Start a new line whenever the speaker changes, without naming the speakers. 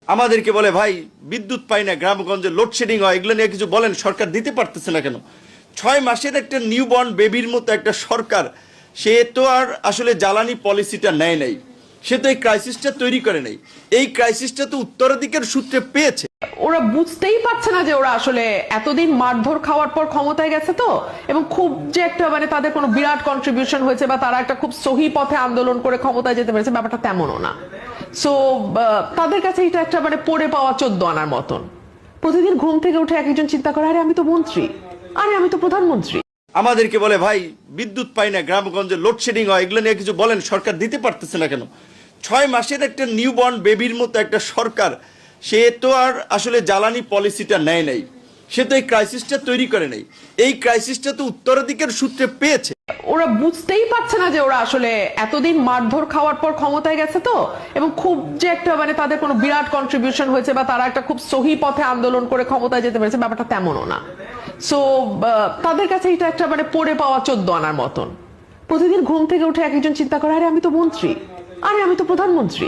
আমাদেরকে বলে ভাই বিদ্যুৎ পাই না, গ্রামগঞ্জে লোডশেডিং হয়, এগুলো নিয়ে কিছু বলেন, সরকার দিতে পারতেছে না কেন? 6 মাসের একটা নিউবর্ন বেবির মতো একটা সরকার, সে তো আর আসলে জ্বালানি পলিসিটা নেয় নাই, সে তো এই ক্রাইসিসটা তৈরি করে নাই। এই ক্রাইসিসটা তো উত্তরাধিকার সূত্রে পেয়েছে।
ওরা বুঝতেই পারছে না যে ওরা আসলে এতদিন মারধর খাওয়ার পর ক্ষমতায় গেছে তো, এবং খুব যে একটা তাদের কোনো বিরাট কন্ট্রিবিউশন হয়েছে বা তারা একটা খুব সহি পথে আন্দোলন করে ক্ষমতায় যেতে পেরেছে, ব্যাপারটা তেমনও না। সো তাদের কাছে এটা একটা পড়ে পাওয়া 14 আনার মতন। প্রতিদিন ঘুম থেকে উঠে এক একজন চিন্তা করে, আরে আমি তো মন্ত্রী, আরে আমি তো প্রধানমন্ত্রী।
আমাদেরকে বলে ভাই বিদ্যুৎ পাই না, গ্রামগঞ্জে লোডশেডিং হয়, এগুলো নিয়ে কিছু বলেন, সরকার দিতে পারতেছে না কেন? 6 মাসের একটা নিউবর্ন বেবির মতো একটা সরকার, সে তো আর আসলে জ্বালানি পলিসিটা নেয় নাই, সে তো এই ক্রাইসিসটা তৈরি করে নাই। এই ক্রাইসিসটা তো উত্তরাধিকার সূত্রে পেয়েছে।
ওরা বুঝতেই পারছে না যে ওরা আসলে এতদিন মারধর খাওয়ার পর ক্ষমতায় গেছে তো, এবং খুব যে একটা তাদের কোনো বিরাট কন্ট্রিবিউশন হয়েছে বা তারা একটা খুব সহি পথে আন্দোলন করে ক্ষমতায় যেতে পেরেছে, ব্যাপারটা তেমনও না। সো তাদের কাছে এটা একটা পড়ে পাওয়া 14 আনার মতন। প্রতিদিন ঘুম থেকে উঠে এক একজন চিন্তা করে, আরে আমি তো মন্ত্রী, আরে আমি তো প্রধানমন্ত্রী।